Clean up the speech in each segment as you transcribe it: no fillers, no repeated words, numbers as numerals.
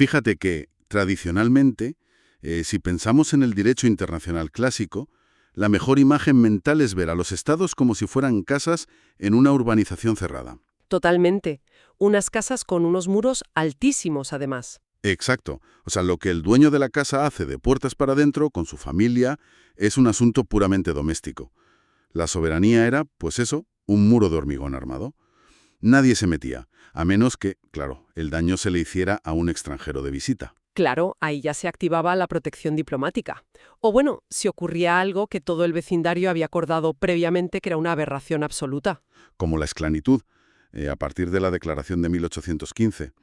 Fíjate que, tradicionalmente, si pensamos en el derecho internacional clásico, la mejor imagen mental es ver a los estados como si fueran casas en una urbanización cerrada. Totalmente. Unas casas con unos muros altísimos, además. Exacto. O sea, lo que el dueño de la casa hace de puertas para adentro con su familia es un asunto puramente doméstico. La soberanía era, pues eso, un muro de hormigón armado. Nadie se metía, a menos que, claro, el daño se le hiciera a un extranjero de visita. Claro, ahí ya se activaba la protección diplomática. O bueno, si ocurría algo que todo el vecindario había acordado previamente que era una aberración absoluta. Como la esclavitud, a partir de la Declaración de 1815.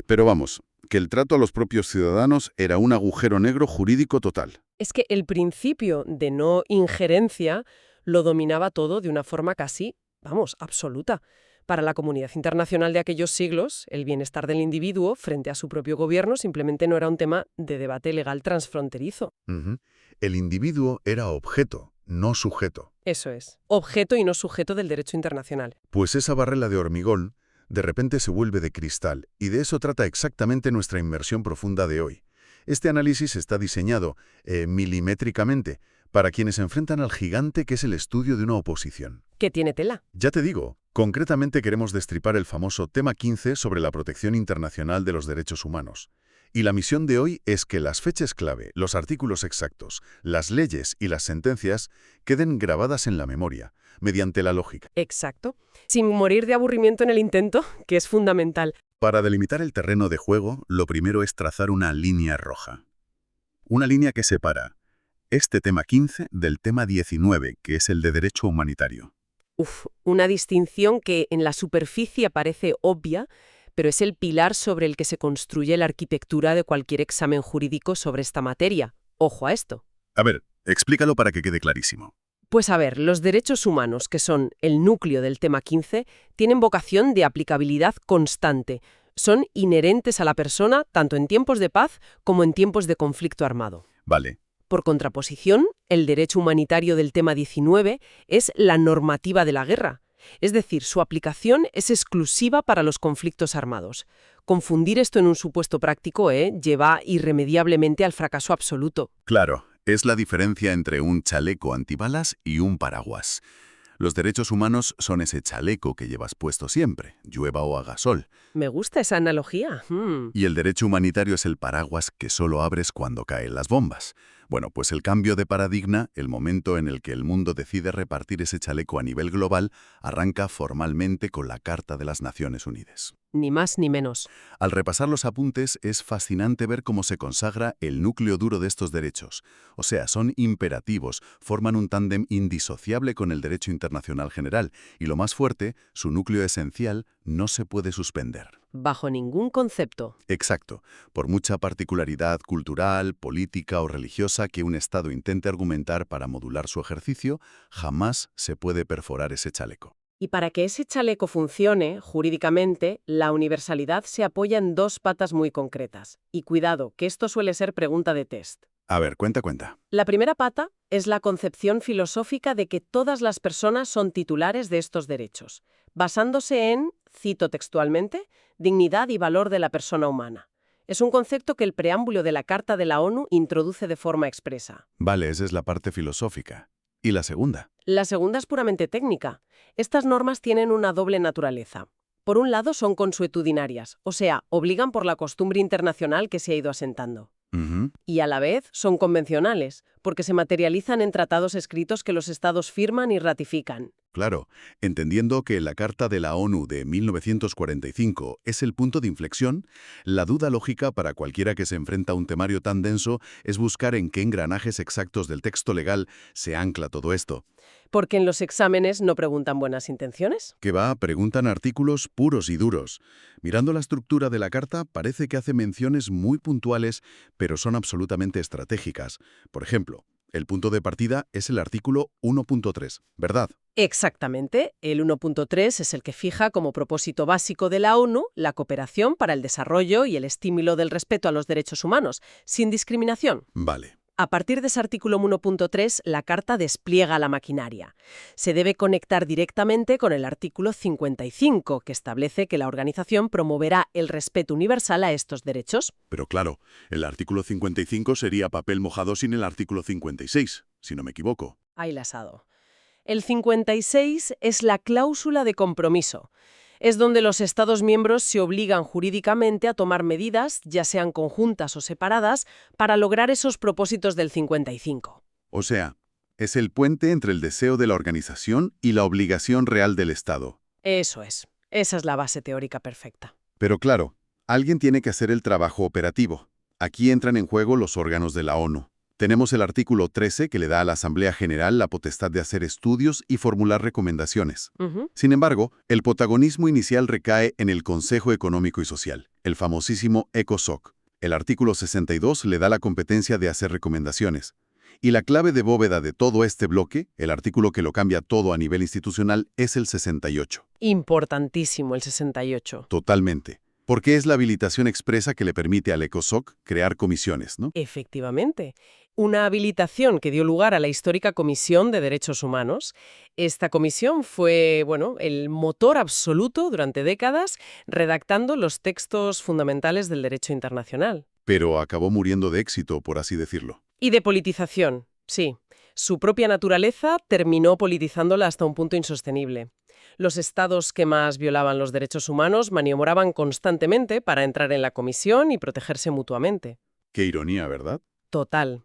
Pero vamos, que el trato a los propios ciudadanos era un agujero negro jurídico total. Es que el principio de no injerencia lo dominaba todo de una forma casi, vamos, absoluta. Para la comunidad internacional de aquellos siglos, el bienestar del individuo frente a su propio gobierno simplemente no era un tema de debate legal transfronterizo. Ujú. El individuo era objeto, no sujeto. Eso es, objeto y no sujeto del derecho internacional. Pues esa barrera de hormigón de repente se vuelve de cristal, y de eso trata exactamente nuestra inmersión profunda de hoy. Este análisis está diseñado milimétricamente para quienes enfrentan al gigante que es el estudio de una oposición. ¿Qué tiene tela? Ya te digo, concretamente queremos destripar el famoso tema 15 sobre la protección internacional de los derechos humanos. Y la misión de hoy es que las fechas clave, los artículos exactos, las leyes y las sentencias queden grabadas en la memoria, mediante la lógica. Exacto. Sin morir de aburrimiento en el intento, que es fundamental. Para delimitar el terreno de juego, lo primero es trazar una línea roja. Una línea que separa este tema 15 del tema 19, que es el de derecho humanitario. Una distinción que en la superficie parece obvia, pero es el pilar sobre el que se construye la arquitectura de cualquier examen jurídico sobre esta materia. Ojo a esto. A ver, explícalo para que quede clarísimo. Pues a ver, los derechos humanos, que son el núcleo del tema 15, tienen vocación de aplicabilidad constante. Son inherentes a la persona tanto en tiempos de paz como en tiempos de conflicto armado. Vale. Por contraposición, el derecho humanitario del tema 19 es la normativa de la guerra. Es decir, su aplicación es exclusiva para los conflictos armados. Confundir esto en un supuesto práctico lleva irremediablemente al fracaso absoluto. Claro, es la diferencia entre un chaleco antibalas y un paraguas. Los derechos humanos son ese chaleco que llevas puesto siempre, llueva o haga sol. Me gusta esa analogía. Y el derecho humanitario es el paraguas que solo abres cuando caen las bombas. Bueno, pues el cambio de paradigma, el momento en el que el mundo decide repartir ese chaleco a nivel global, arranca formalmente con la Carta de las Naciones Unidas. Ni más ni menos. Al repasar los apuntes, es fascinante ver cómo se consagra el núcleo duro de estos derechos. O sea, son imperativos, forman un tándem indisociable con el derecho internacional general, y lo más fuerte, su núcleo esencial no se puede suspender. Bajo ningún concepto. Exacto. Por mucha particularidad cultural, política o religiosa que un Estado intente argumentar para modular su ejercicio, jamás se puede perforar ese chaleco. Y para que ese chaleco funcione, jurídicamente, la universalidad se apoya en dos patas muy concretas. Y cuidado, que esto suele ser pregunta de test. A ver, cuenta. La primera pata es la concepción filosófica de que todas las personas son titulares de estos derechos, basándose en, cito textualmente, dignidad y valor de la persona humana. Es un concepto que el preámbulo de la Carta de la ONU introduce de forma expresa. Vale, esa es la parte filosófica. ¿Y la segunda? La segunda es puramente técnica. Estas normas tienen una doble naturaleza. Por un lado, son consuetudinarias, o sea, obligan por la costumbre internacional que se ha ido asentando. Y a la vez son convencionales, porque se materializan en tratados escritos que los estados firman y ratifican. Claro, entendiendo que la Carta de la ONU de 1945 es el punto de inflexión, la duda lógica para cualquiera que se enfrenta a un temario tan denso es buscar en qué engranajes exactos del texto legal se ancla todo esto. Porque en los exámenes no preguntan buenas intenciones. Que va, preguntan artículos puros y duros. Mirando la estructura de la Carta, parece que hace menciones muy puntuales, pero son absolutamente estratégicas. Por ejemplo, el punto de partida es el artículo 1.3, ¿verdad? Exactamente. El 1.3 es el que fija como propósito básico de la ONU la cooperación para el desarrollo y el estímulo del respeto a los derechos humanos, sin discriminación. Vale. A partir de ese artículo 1.3, la Carta despliega la maquinaria. Se debe conectar directamente con el artículo 55, que establece que la organización promoverá el respeto universal a estos derechos. Pero claro, el artículo 55 sería papel mojado sin el artículo 56, si no me equivoco. Ahí la has dado. El 56 es la cláusula de compromiso. Es donde los Estados miembros se obligan jurídicamente a tomar medidas, ya sean conjuntas o separadas, para lograr esos propósitos del 55. O sea, es el puente entre el deseo de la organización y la obligación real del Estado. Eso es. Esa es la base teórica perfecta. Pero claro, alguien tiene que hacer el trabajo operativo. Aquí entran en juego los órganos de la ONU. Tenemos el artículo 13 que le da a la Asamblea General la potestad de hacer estudios y formular recomendaciones. Sin embargo, el protagonismo inicial recae en el Consejo Económico y Social, el famosísimo ECOSOC. El artículo 62 le da la competencia de hacer recomendaciones. Y la clave de bóveda de todo este bloque, el artículo que lo cambia todo a nivel institucional, es el 68. Importantísimo el 68. Totalmente. Porque es la habilitación expresa que le permite al ECOSOC crear comisiones, ¿no? Efectivamente. Una habilitación que dio lugar a la histórica Comisión de Derechos Humanos. Esta comisión fue, el motor absoluto durante décadas redactando los textos fundamentales del derecho internacional. Pero acabó muriendo de éxito, por así decirlo. Y de politización, sí. Su propia naturaleza terminó politizándola hasta un punto insostenible. Los estados que más violaban los derechos humanos maniobraban constantemente para entrar en la comisión y protegerse mutuamente. Qué ironía, ¿verdad? Total.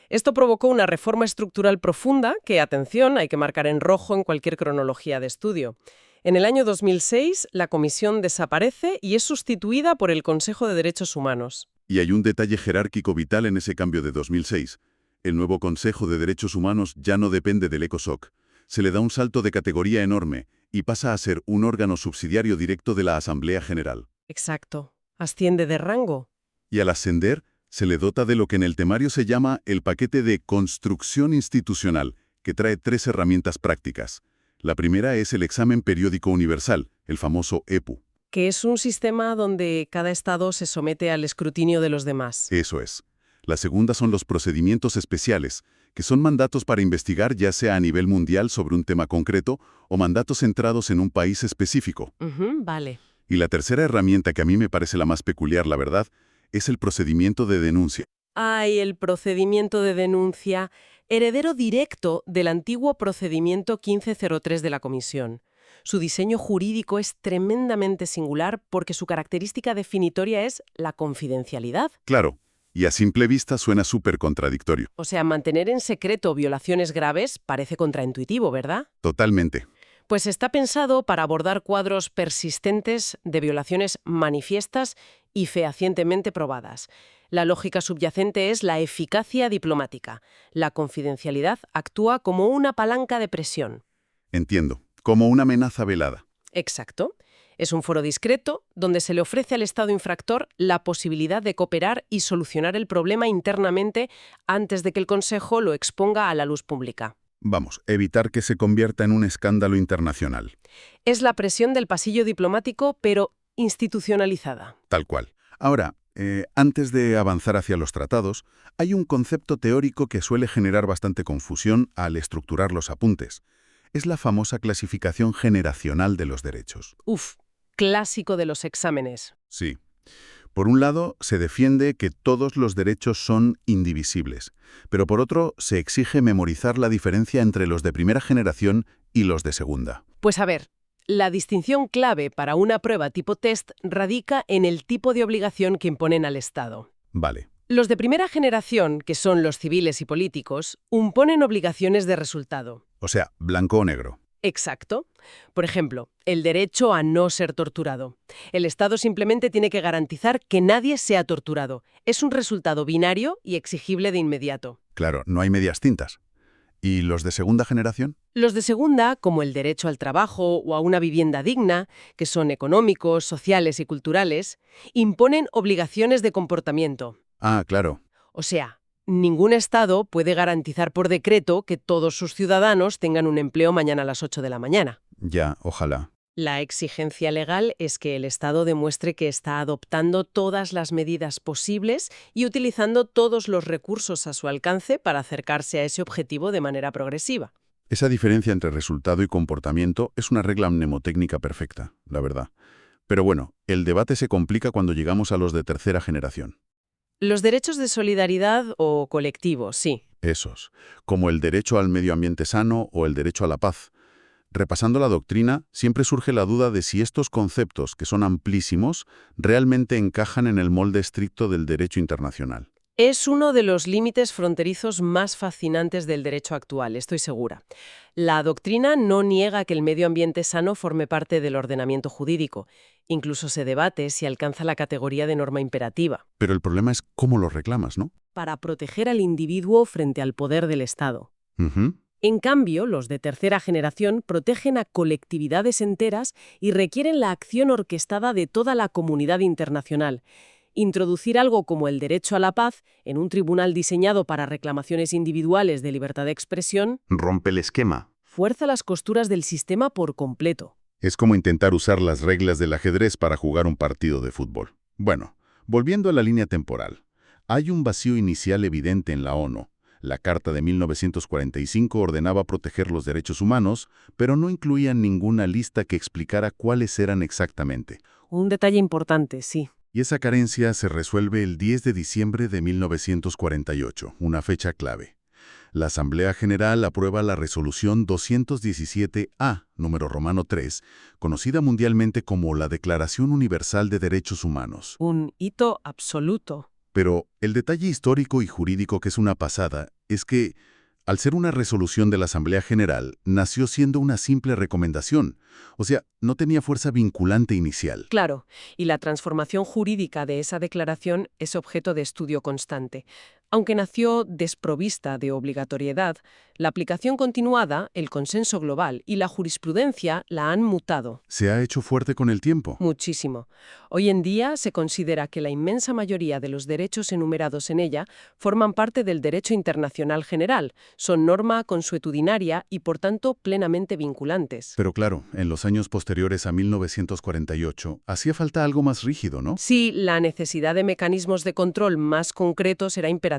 Esto provocó una reforma estructural profunda que, atención, hay que marcar en rojo en cualquier cronología de estudio. En el año 2006, la comisión desaparece y es sustituida por el Consejo de Derechos Humanos. Y hay un detalle jerárquico vital en ese cambio de 2006. El nuevo Consejo de Derechos Humanos ya no depende del ECOSOC. Se le da un salto de categoría enorme y pasa a ser un órgano subsidiario directo de la Asamblea General. Exacto. Asciende de rango. Y al ascender, se le dota de lo que en el temario se llama el paquete de construcción institucional, que trae 3 herramientas prácticas. La primera es el examen periódico universal, el famoso EPU. Que es un sistema donde cada estado se somete al escrutinio de los demás. Eso es. La segunda son los procedimientos especiales, que son mandatos para investigar ya sea a nivel mundial sobre un tema concreto o mandatos centrados en un país específico. Vale. Y la tercera herramienta, que a mí me parece la más peculiar, la verdad, es el procedimiento de denuncia. Ay, el procedimiento de denuncia, heredero directo del antiguo procedimiento 1503 de la Comisión. Su diseño jurídico es tremendamente singular porque su característica definitoria es la confidencialidad. Claro, y a simple vista suena súper contradictorio. O sea, mantener en secreto violaciones graves parece contraintuitivo, ¿verdad? Totalmente. Pues está pensado para abordar cuadros persistentes de violaciones manifiestas y fehacientemente probadas. La lógica subyacente es la eficacia diplomática. La confidencialidad actúa como una palanca de presión. Entiendo, como una amenaza velada. Exacto. Es un foro discreto donde se le ofrece al Estado infractor la posibilidad de cooperar y solucionar el problema internamente antes de que el Consejo lo exponga a la luz pública. Vamos, evitar que se convierta en un escándalo internacional. Es la presión del pasillo diplomático, pero institucionalizada. Tal cual. Ahora, antes de avanzar hacia los tratados, hay un concepto teórico que suele generar bastante confusión al estructurar los apuntes. Es la famosa clasificación generacional de los derechos. Clásico de los exámenes. Sí. Por un lado, se defiende que todos los derechos son indivisibles, pero por otro, se exige memorizar la diferencia entre los de primera generación y los de segunda. Pues a ver, la distinción clave para una prueba tipo test radica en el tipo de obligación que imponen al Estado. Vale. Los de primera generación, que son los civiles y políticos, imponen obligaciones de resultado. O sea, blanco o negro. Exacto. Por ejemplo, el derecho a no ser torturado. El Estado simplemente tiene que garantizar que nadie sea torturado. Es un resultado binario y exigible de inmediato. Claro, no hay medias tintas. ¿Y los de segunda generación? Los de segunda, como el derecho al trabajo o a una vivienda digna, que son económicos, sociales y culturales, imponen obligaciones de comportamiento. Ah, claro. O sea, ningún Estado puede garantizar por decreto que todos sus ciudadanos tengan un empleo mañana a las 8 de la mañana. Ya, ojalá. La exigencia legal es que el Estado demuestre que está adoptando todas las medidas posibles y utilizando todos los recursos a su alcance para acercarse a ese objetivo de manera progresiva. Esa diferencia entre resultado y comportamiento es una regla mnemotécnica perfecta, la verdad. Pero bueno, el debate se complica cuando llegamos a los de tercera generación. Los derechos de solidaridad o colectivos, sí. Esos, como el derecho al medio ambiente sano o el derecho a la paz. Repasando la doctrina, siempre surge la duda de si estos conceptos, que son amplísimos, realmente encajan en el molde estricto del derecho internacional. Es uno de los límites fronterizos más fascinantes del derecho actual, estoy segura. La doctrina no niega que el medio ambiente sano forme parte del ordenamiento jurídico. Incluso se debate si alcanza la categoría de norma imperativa. Pero el problema es cómo lo reclamas, ¿no? Para proteger al individuo frente al poder del Estado. Ujú. En cambio, los de tercera generación protegen a colectividades enteras y requieren la acción orquestada de toda la comunidad internacional. Introducir algo como el derecho a la paz en un tribunal diseñado para reclamaciones individuales de libertad de expresión Rompe el esquema. fuerza las costuras del sistema por completo. Es como intentar usar las reglas del ajedrez para jugar un partido de fútbol. Bueno, volviendo a la línea temporal, hay un vacío inicial evidente en la ONU. La Carta de 1945 ordenaba proteger los derechos humanos, pero no incluía ninguna lista que explicara cuáles eran exactamente. Un detalle importante, sí. Y esa carencia se resuelve el 10 de diciembre de 1948, una fecha clave. La Asamblea General aprueba la Resolución 217-A, número romano 3, conocida mundialmente como la Declaración Universal de Derechos Humanos. Un hito absoluto. Pero el detalle histórico y jurídico que es una pasada es que, al ser una resolución de la Asamblea General, nació siendo una simple recomendación. O sea, no tenía fuerza vinculante inicial. Claro, y la transformación jurídica de esa declaración es objeto de estudio constante. Aunque nació desprovista de obligatoriedad, la aplicación continuada, el consenso global y la jurisprudencia la han mutado. Se ha hecho fuerte con el tiempo. Muchísimo. Hoy en día se considera que la inmensa mayoría de los derechos enumerados en ella forman parte del derecho internacional general, son norma consuetudinaria y por tanto plenamente vinculantes. Pero claro, en los años posteriores a 1948, hacía falta algo más rígido, ¿no? Sí, la necesidad de mecanismos de control más concretos era imperativa.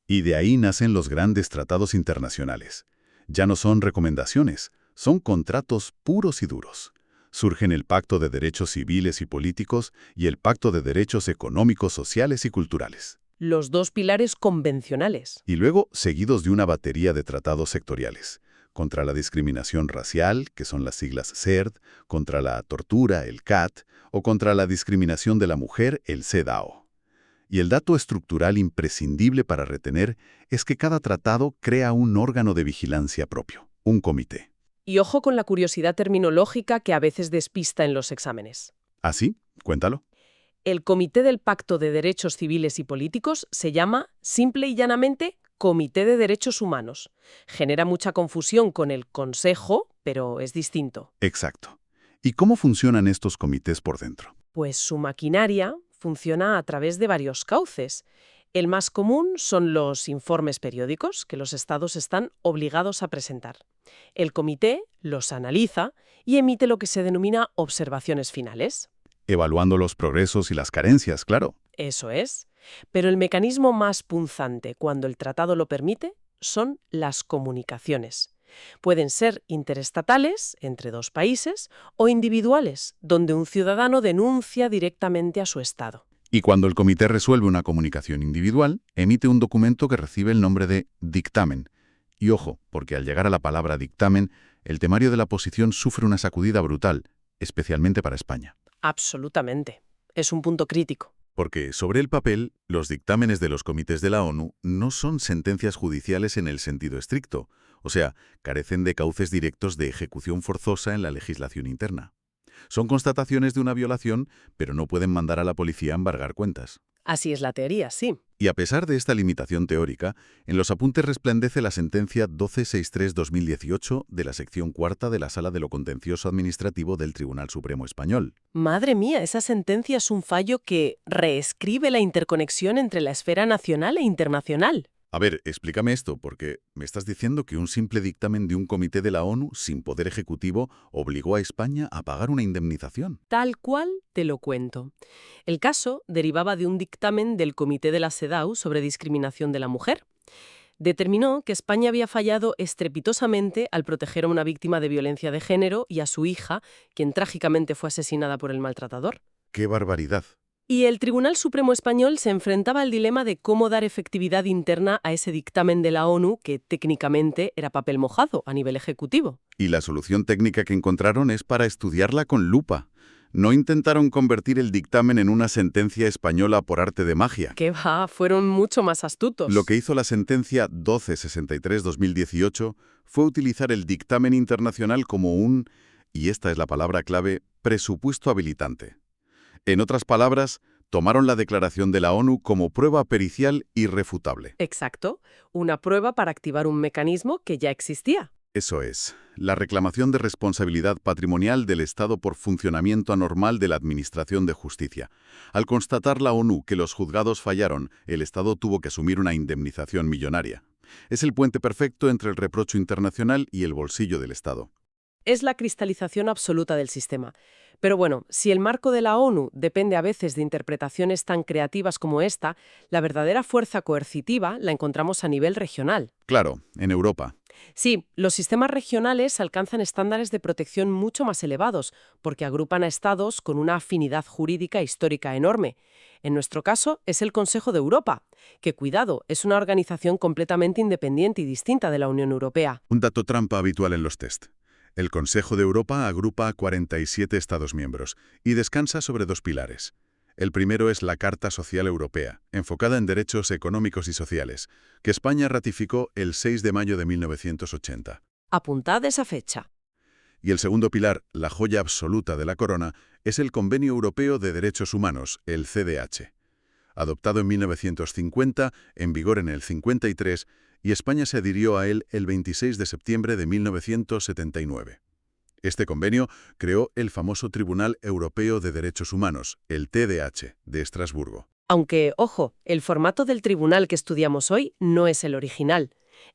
Y de ahí nacen los grandes tratados internacionales. Ya no son recomendaciones, son contratos puros y duros. Surgen el Pacto de Derechos Civiles y Políticos y el Pacto de Derechos Económicos, Sociales y Culturales. Los dos pilares convencionales. Y luego seguidos de una batería de tratados sectoriales. Contra la discriminación racial, que son las siglas CERD, contra la tortura, el CAT, o contra la discriminación de la mujer, el CEDAW. Y el dato estructural imprescindible para retener es que cada tratado crea un órgano de vigilancia propio, un comité. Y ojo con la curiosidad terminológica que a veces despista en los exámenes. ¿Ah, sí? Cuéntalo. El Comité del Pacto de Derechos Civiles y Políticos se llama, simple y llanamente, Comité de Derechos Humanos. Genera mucha confusión con el Consejo, pero es distinto. Exacto. ¿Y cómo funcionan estos comités por dentro? Pues su maquinaria funciona a través de varios cauces. El más común son los informes periódicos que los estados están obligados a presentar. El comité los analiza y emite lo que se denomina observaciones finales. Evaluando los progresos y las carencias, claro. Eso es. Pero el mecanismo más punzante, cuando el tratado lo permite, son las comunicaciones. Pueden ser interestatales, entre dos países, o individuales, donde un ciudadano denuncia directamente a su Estado. Y cuando el comité resuelve una comunicación individual, emite un documento que recibe el nombre de dictamen. Y ojo, porque al llegar a la palabra dictamen, el temario de la posición sufre una sacudida brutal, especialmente para España. Absolutamente. Es un punto crítico. Porque sobre el papel, los dictámenes de los comités de la ONU no son sentencias judiciales en el sentido estricto, o sea, carecen de cauces directos de ejecución forzosa en la legislación interna. Son constataciones de una violación, pero no pueden mandar a la policía a embargar cuentas. Así es la teoría, sí. Y a pesar de esta limitación teórica, en los apuntes resplandece la sentencia 1263-2018 de la sección cuarta de la Sala de lo Contencioso Administrativo del Tribunal Supremo Español. Madre mía, esa sentencia es un fallo que reescribe la interconexión entre la esfera nacional e internacional. A ver, explícame esto, porque me estás diciendo que un simple dictamen de un comité de la ONU sin poder ejecutivo obligó a España a pagar una indemnización. Tal cual te lo cuento. El caso derivaba de un dictamen del Comité de la CEDAW sobre discriminación de la mujer. Determinó que España había fallado estrepitosamente al proteger a una víctima de violencia de género y a su hija, quien trágicamente fue asesinada por el maltratador. ¡Qué barbaridad! Y el Tribunal Supremo Español se enfrentaba al dilema de cómo dar efectividad interna a ese dictamen de la ONU, que técnicamente era papel mojado a nivel ejecutivo. Y la solución técnica que encontraron es para estudiarla con lupa. No intentaron convertir el dictamen en una sentencia española por arte de magia. Que va, fueron mucho más astutos. Lo que hizo la sentencia 1263-2018 fue utilizar el dictamen internacional como un, y esta es la palabra clave, presupuesto habilitante. En otras palabras, tomaron la declaración de la ONU como prueba pericial irrefutable. Exacto, una prueba para activar un mecanismo que ya existía. Eso es, la reclamación de responsabilidad patrimonial del Estado por funcionamiento anormal de la Administración de Justicia. Al constatar la ONU que los juzgados fallaron, el Estado tuvo que asumir una indemnización millonaria. Es el puente perfecto entre el reprocho internacional y el bolsillo del Estado. Es la cristalización absoluta del sistema. Pero bueno, si el marco de la ONU depende a veces de interpretaciones tan creativas como esta, la verdadera fuerza coercitiva la encontramos a nivel regional. Claro, en Europa. Sí, los sistemas regionales alcanzan estándares de protección mucho más elevados, porque agrupan a estados con una afinidad jurídica histórica enorme. En nuestro caso, es el Consejo de Europa, que, cuidado, es una organización completamente independiente y distinta de la Unión Europea. Un dato trampa habitual en los test. El Consejo de Europa agrupa a 47 Estados miembros y descansa sobre dos pilares. El primero es la Carta Social Europea, enfocada en derechos económicos y sociales, que España ratificó el 6 de mayo de 1980. Apuntad esa fecha. Y el segundo pilar, la joya absoluta de la corona, es el Convenio Europeo de Derechos Humanos, el CDH. Adoptado en 1950, en vigor en el 53, y España se adhirió a él el 26 de septiembre de 1979. Este convenio creó el famoso Tribunal Europeo de Derechos Humanos, el TDH, de Estrasburgo. Aunque, ojo, el formato del tribunal que estudiamos hoy no es el original.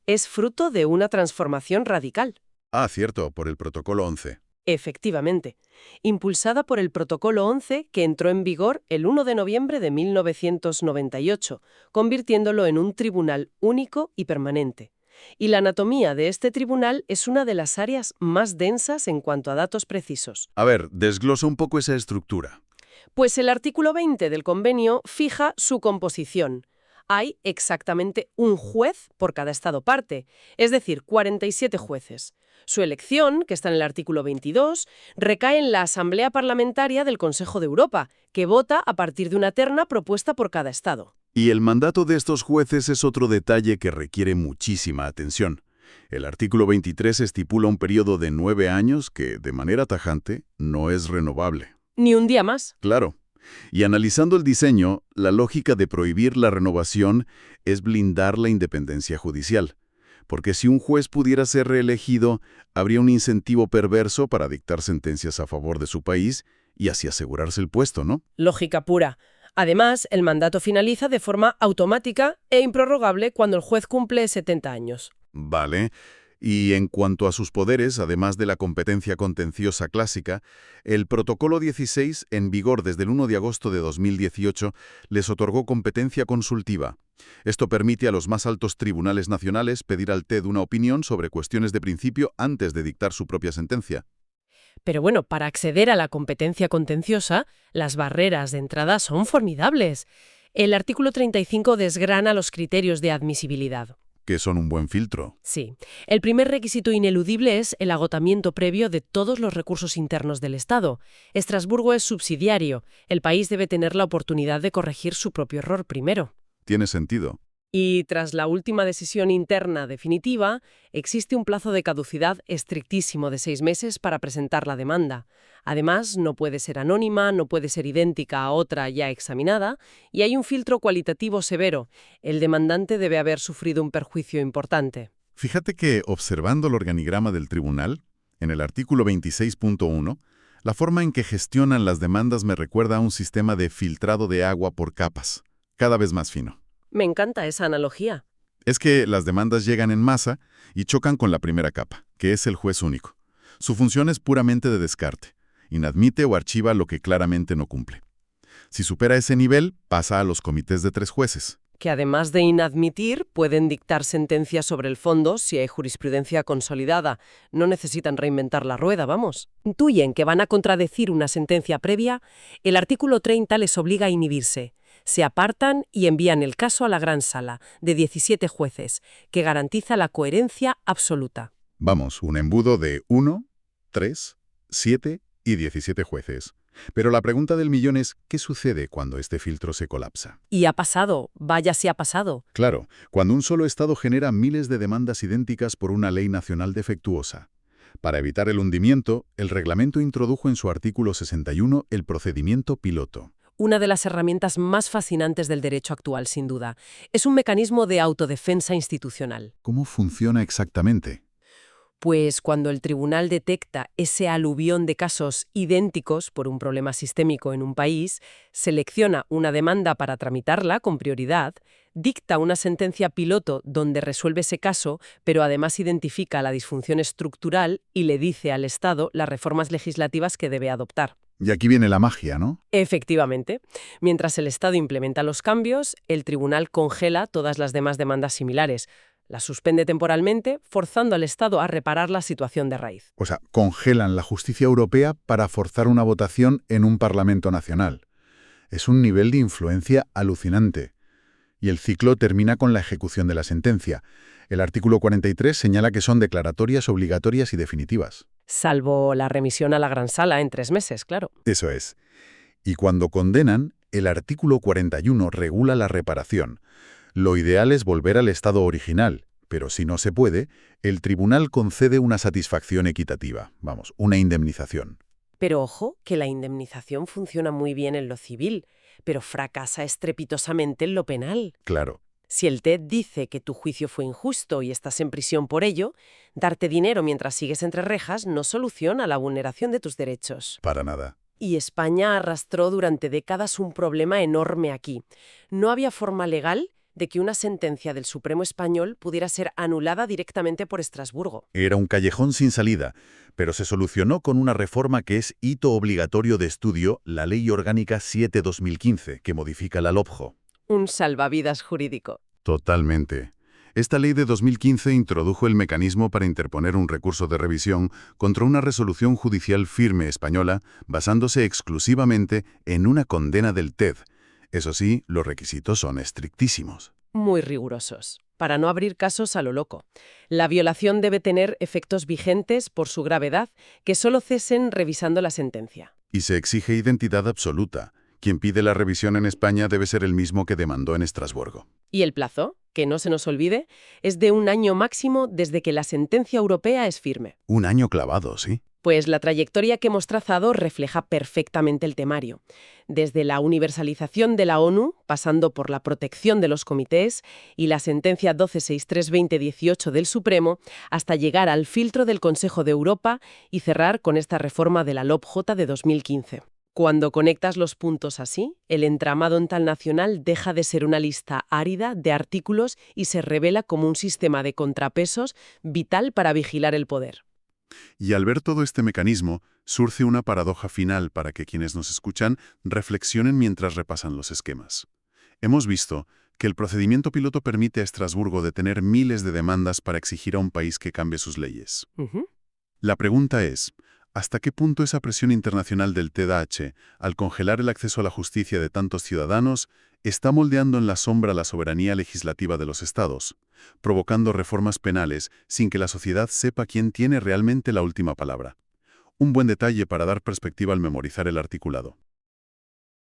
Es fruto de una transformación radical. Ah, cierto, por el Protocolo 11. Efectivamente, impulsada por el Protocolo 11 que entró en vigor el 1 de noviembre de 1998, convirtiéndolo en un tribunal único y permanente. Y la anatomía de este tribunal es una de las áreas más densas en cuanto a datos precisos. A ver, desglosa un poco esa estructura. Pues el artículo 20 del convenio fija su composición. Hay exactamente un juez por cada estado parte, es decir, 47 jueces. Su elección, que está en el artículo 22, recae en la Asamblea Parlamentaria del Consejo de Europa, que vota a partir de una terna propuesta por cada estado. Y el mandato de estos jueces es otro detalle que requiere muchísima atención. El artículo 23 estipula un periodo de 9 años que, de manera tajante, no es renovable. Ni un día más. Claro. Y analizando el diseño, la lógica de prohibir la renovación es blindar la independencia judicial. Porque si un juez pudiera ser reelegido, habría un incentivo perverso para dictar sentencias a favor de su país y así asegurarse el puesto, ¿no? Lógica pura. Además, el mandato finaliza de forma automática e improrrogable cuando el juez cumple 70 años. Vale. Y en cuanto a sus poderes, además de la competencia contenciosa clásica, el Protocolo 16, en vigor desde el 1 de agosto de 2018, les otorgó competencia consultiva. Esto permite a los más altos tribunales nacionales pedir al TED una opinión sobre cuestiones de principio antes de dictar su propia sentencia. Pero bueno, para acceder a la competencia contenciosa, las barreras de entrada son formidables. El artículo 35 desgrana los criterios de admisibilidad. Que son un buen filtro. Sí. El primer requisito ineludible es el agotamiento previo de todos los recursos internos del Estado. Estrasburgo es subsidiario. El país debe tener la oportunidad de corregir su propio error primero. Tiene sentido. Y tras la última decisión interna definitiva, existe un plazo de caducidad estrictísimo de 6 meses para presentar la demanda. Además, no puede ser anónima, no puede ser idéntica a otra ya examinada, y hay un filtro cualitativo severo. El demandante debe haber sufrido un perjuicio importante. Fíjate que, observando el organigrama del tribunal, en el artículo 26.1, la forma en que gestionan las demandas me recuerda a un sistema de filtrado de agua por capas, cada vez más fino. Me encanta esa analogía. Es que las demandas llegan en masa y chocan con la primera capa, que es el juez único. Su función es puramente de descarte. Inadmite o archiva lo que claramente no cumple. Si supera ese nivel, pasa a los comités de 3 jueces. Que además de inadmitir, pueden dictar sentencias sobre el fondo si hay jurisprudencia consolidada. No necesitan reinventar la rueda, vamos. Intuyen que van a contradecir una sentencia previa, el artículo 30 les obliga a inhibirse. Se apartan y envían el caso a la gran sala, de 17 jueces, que garantiza la coherencia absoluta. Vamos, un embudo de 1, 3, 7 y 17 jueces. Pero la pregunta del millón es, ¿qué sucede cuando este filtro se colapsa? Y ha pasado, vaya si ha pasado. Claro, cuando un solo Estado genera miles de demandas idénticas por una ley nacional defectuosa. Para evitar el hundimiento, el reglamento introdujo en su artículo 61 el procedimiento piloto. Una de las herramientas más fascinantes del derecho actual, sin duda. Es un mecanismo de autodefensa institucional. ¿Cómo funciona exactamente? Pues cuando el tribunal detecta ese aluvión de casos idénticos por un problema sistémico en un país, selecciona una demanda para tramitarla con prioridad, dicta una sentencia piloto donde resuelve ese caso, pero además identifica la disfunción estructural y le dice al Estado las reformas legislativas que debe adoptar. Y aquí viene la magia, ¿no? Efectivamente. Mientras el Estado implementa los cambios, el tribunal congela todas las demás demandas similares. Las suspende temporalmente, forzando al Estado a reparar la situación de raíz. O sea, congelan la justicia europea para forzar una votación en un Parlamento nacional. Es un nivel de influencia alucinante. Y el ciclo termina con la ejecución de la sentencia. El artículo 43 señala que son declaratorias obligatorias y definitivas. Salvo la remisión a la gran sala en 3 meses, claro. Eso es. Y cuando condenan, el artículo 41 regula la reparación. Lo ideal es volver al estado original, pero si no se puede, el tribunal concede una satisfacción equitativa, vamos, una indemnización. Pero ojo, que la indemnización funciona muy bien en lo civil, pero fracasa estrepitosamente en lo penal. Claro. Si el TED dice que tu juicio fue injusto y estás en prisión por ello, darte dinero mientras sigues entre rejas no soluciona la vulneración de tus derechos. Para nada. Y España arrastró durante décadas un problema enorme aquí. No había forma legal de que una sentencia del Supremo español pudiera ser anulada directamente por Estrasburgo. Era un callejón sin salida, pero se solucionó con una reforma que es hito obligatorio de estudio, la Ley Orgánica 7/2015, que modifica la LOPJO. Un salvavidas jurídico. Totalmente. Esta ley de 2015 introdujo el mecanismo para interponer un recurso de revisión contra una resolución judicial firme española basándose exclusivamente en una condena del TED. Eso sí, los requisitos son estrictísimos. Muy rigurosos, para no abrir casos a lo loco. La violación debe tener efectos vigentes por su gravedad, que solo cesen revisando la sentencia. Y se exige identidad absoluta. Quien pide la revisión en España debe ser el mismo que demandó en Estrasburgo. Y el plazo, que no se nos olvide, es de 1 año máximo desde que la sentencia europea es firme. 1 año clavado, ¿sí? Pues la trayectoria que hemos trazado refleja perfectamente el temario. Desde la universalización de la ONU, pasando por la protección de los comités y la sentencia 1263/2018 del Supremo, hasta llegar al filtro del Consejo de Europa y cerrar con esta reforma de la LOPJ de 2015. Cuando conectas los puntos así, el entramado internacional deja de ser una lista árida de artículos y se revela como un sistema de contrapesos vital para vigilar el poder. Y al ver todo este mecanismo, surge una paradoja final para que quienes nos escuchan reflexionen mientras repasan los esquemas. Hemos visto que el procedimiento piloto permite a Estrasburgo detener miles de demandas para exigir a un país que cambie sus leyes. La pregunta es, ¿hasta qué punto esa presión internacional del TDAH, al congelar el acceso a la justicia de tantos ciudadanos, está moldeando en la sombra la soberanía legislativa de los estados, provocando reformas penales sin que la sociedad sepa quién tiene realmente la última palabra? Un buen detalle para dar perspectiva al memorizar el articulado.